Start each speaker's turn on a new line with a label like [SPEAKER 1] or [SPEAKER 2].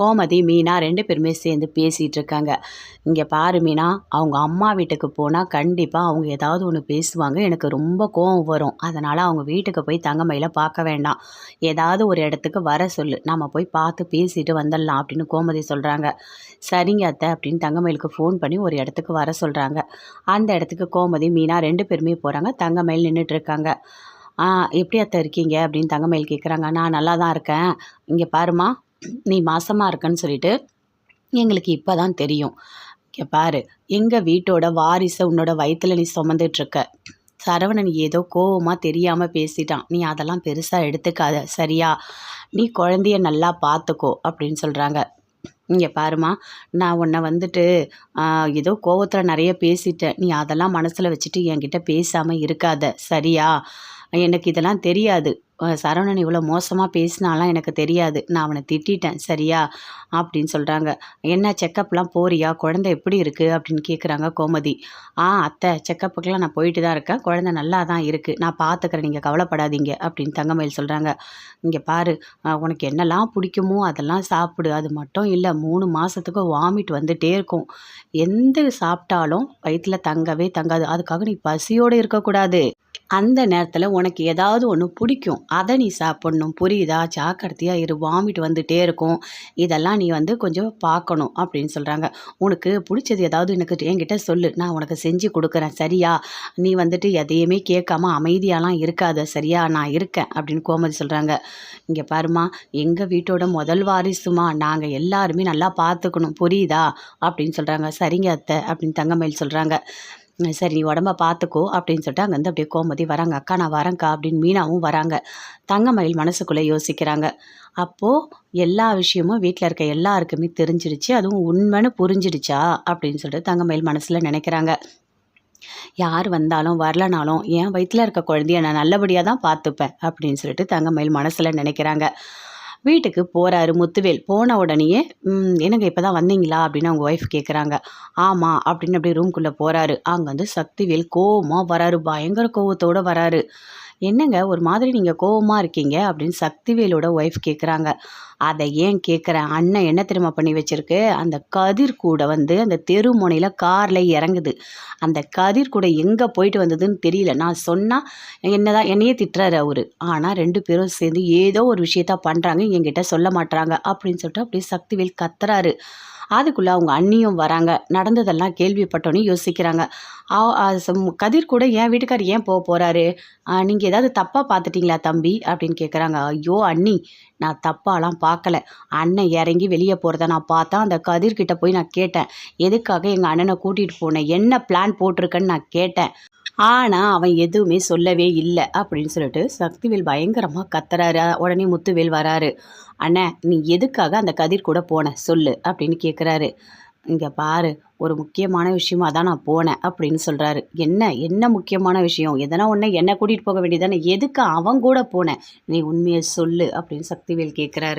[SPEAKER 1] கோமதி, மீனா 2 பேருமே சேர்ந்து பேசிகிட்டு இருக்காங்க. இங்கே பாரு மீனா, அவங்க அம்மா வீட்டுக்கு போனால் கண்டிப்பாக அவங்க ஏதாவது ஒன்று பேசுவாங்க. எனக்கு ரொம்ப கோவம் வரும். அதனால் அவங்க வீட்டுக்கு போய் தங்கமயில பார்க்க வேண்டாம். ஏதாவது ஒரு இடத்துக்கு வர சொல்லு. நம்ம போய் பார்த்து பேசிட்டு வந்துடலாம் அப்படின்னு கோமதி சொல்கிறாங்க. சரிங்க அத்தை அப்படின்னு தங்கமயிலுக்கு ஃபோன் பண்ணி ஒரு இடத்துக்கு வர சொல்கிறாங்க. அந்த இடத்துக்கு கோமதி, மீனா 2 பேருமே போகிறாங்க. தங்கமயில் நின்றுட்டு இருக்காங்க. எப்படி அத்தை இருக்கீங்க அப்படின்னு தங்கமயில் கேட்குறாங்க. நான் நல்லா தான் இருக்கேன். இங்கே பாருமா, நீ மாசமா இருக்கன்னு சொல்லிட்டு எங்களுக்கு இப்போ தான் தெரியும். இங்கே பாரு, எங்கள் வீட்டோட வாரிசை உன்னோட வயித்துல நீ சுமந்துட்டுருக்க. சரவணன் ஏதோ கோவமாக தெரியாமல் பேசிட்டான். நீ அதெல்லாம் பெருசாக எடுத்துக்காத, சரியா? நீ குழந்தைய நல்லா பார்த்துக்கோ அப்படின்னு சொல்கிறாங்க. இங்கே பாருமா, நான் உன்னை வந்துட்டு ஏதோ கோவத்தில் நிறைய பேசிட்டேன். நீ அதெல்லாம் மனசில் வச்சுட்டு என்கிட்ட பேசாமல் இருக்காத, சரியா? எனக்கு இதெல்லாம் தெரியாது. சரவணன் இவ்வளோ மோசமாக பேசினாலாம் எனக்கு தெரியாது. நான் அவனை திட்டிட்டேன், சரியா? அப்படின்னு சொல்கிறாங்க. என்ன செக்கப்லாம் போறியா? குழந்தை எப்படி இருக்குது அப்படின்னு கேட்குறாங்க கோமதி. அத்தை, செக்கப்புக்கெலாம் நான் போயிட்டு தான் இருக்கேன். குழந்தை நல்லா தான் இருக்குது. நான் பார்த்துக்கிறேன், நீங்கள் கவலைப்படாதீங்க அப்படின்னு தங்கமயில் சொல்கிறாங்க. இங்கே பாரு, உனக்கு என்னெல்லாம் பிடிக்குமோ அதெல்லாம் சாப்பிடு. அது மட்டும் இல்லை, 3 மாதத்துக்கு வாமிட் வந்துகிட்டே இருக்கும். எந்த சாப்பிட்டாலும் வயிற்றில் தங்கவே தங்காது. அதுக்காக நீ பசியோடு இருக்கக்கூடாது. அந்த நேரத்தில் உனக்கு ஏதாவது ஒன்று பிடிக்கும், அதை நீ சாப்பிட்ணும், புரியுதா? ஜாக்கிரதையாக இரு, வாமிட் வந்துகிட்டே இருக்கும். இதெல்லாம் நீ கொஞ்சம் பார்க்கணும் அப்படின்னு சொல்கிறாங்க. உனக்கு பிடிச்சது ஏதாவது என்கிட்ட சொல்லு, நான் உனக்கு செஞ்சு கொடுக்குறேன், சரியா? நீ எதையுமே கேட்காம அமைதியாலாம் இருக்காத, சரியா? நான் இருக்கேன் அப்படின்னு கோமதி சொல்கிறாங்க. இங்கே பாருமா, எங்கள் வீட்டோட முதல் வாரிசுமா, நாங்கள் எல்லாருமே நல்லா பார்த்துக்கணும், புரியுதா? அப்படின்னு சொல்கிறாங்க. சரிங்க அத்தை அப்படின்னு தங்கமயில் சொல்கிறாங்க. சரி, நீ உடம்ப பார்த்துக்கோ அப்படின்னு சொல்லிட்டு அங்கேருந்து அப்படியே கோமதி வராங்க. அக்கா நான் வரேங்க்கா அப்படின்னு மீனாவும் வராங்க. தங்கமயில் மனசுக்குள்ளே யோசிக்கிறாங்க. அப்போது எல்லா விஷயமும் வீட்டில் இருக்க எல்லாருக்குமே தெரிஞ்சிடுச்சு, அதுவும் உண்மைன்னு புரிஞ்சிடுச்சா அப்படின்னு சொல்லிட்டு தங்கமயில் மனசில் நினைக்கிறாங்க. யார் வந்தாலும் வரலனாலும் என் வயிற்றில் இருக்க குழந்தைய நான் நல்லபடியாக தான் பார்த்துப்பேன் அப்படின்னு சொல்லிட்டு தங்கமயில் மனசில் நினைக்கிறாங்க. வீட்டுக்கு போகிறாரு முத்துவேல். போன உடனேயே என்னங்க இப்போ தான் வந்தீங்களா அப்படின்னு அவங்க ஒய்ஃப் கேட்குறாங்க. ஆமாம் அப்படின்னு அப்படியே ரூம்குள்ளே போகிறாரு. அங்கே சக்திவேல் கோவமாக வராரு, பயங்கர கோவத்தோடு வராரு. என்னங்க ஒரு மாதிரி நீங்கள் கோவமாக இருக்கீங்க அப்படின்னு சக்திவேலோட ஒய்ஃப் கேட்குறாங்க. அதை ஏன் கேட்குறேன், அண்ணன் என்ன தெரியுமா பண்ணி வச்சுருக்கு, அந்த கதிர் கூட அந்த தெரு முனையில் காரில் இறங்குது. அந்த கதிர் கூட எங்கே போயிட்டு வந்ததுன்னு தெரியல. நான் சொன்னால் என்னையே திட்டுறாரு அவரு. ஆனால் 2 பேரும் சேர்ந்து ஏதோ ஒரு விஷயத்த பண்ணுறாங்க, என்கிட்ட சொல்ல மாட்டுறாங்க அப்படின்னு சொல்லிட்டு அப்படியே சக்திவேல் கத்துறாரு. அதுக்குள்ளே அவங்க அண்ணியும் வராங்க. நடந்ததெல்லாம் கேள்விப்பட்டோன்னே யோசிக்கிறாங்க. கதிர் கூட என் வீட்டுக்கார் ஏன் போகிறாரு? நீங்கள் ஏதாவது தப்பாக பார்த்துட்டிங்களா தம்பி அப்படின்னு கேட்குறாங்க. ஐயோ அண்ணி, நான் தப்பாலாம் பார்க்கல. அண்ணன் இறங்கி வெளியே போகிறத நான் பார்த்தா அந்த கதிர்கிட்ட போய் நான் கேட்டேன், எதுக்காக எங்கள் அண்ணனை கூட்டிகிட்டு போனேன், என்ன பிளான் போட்டிருக்கேன்னு நான் கேட்டேன். ஆனால் அவன் எதுவுமே சொல்லவே இல்லை அப்படின்னு சொல்லிட்டு சக்திவேல் பயங்கரமாக கத்துறாரு. உடனே முத்துவேல் வராரு. அண்ணே, நீ எதுக்காக அந்த கதிர் கூட போன சொல்லு அப்படின்னு கேட்குறாரு. இங்கே பாரு, ஒரு முக்கியமான விஷயமா தான் நான் போனேன் அப்படின்னு சொல்கிறாரு. என்ன முக்கியமான விஷயம்? எதனா ஒன்று என்னை கூட்டிகிட்டு போக வேண்டியதானே, எதுக்கு அவன் கூட போனேன், நீ உண்மையை சொல்லு அப்படின்னு சக்திவேல் கேட்குறாரு.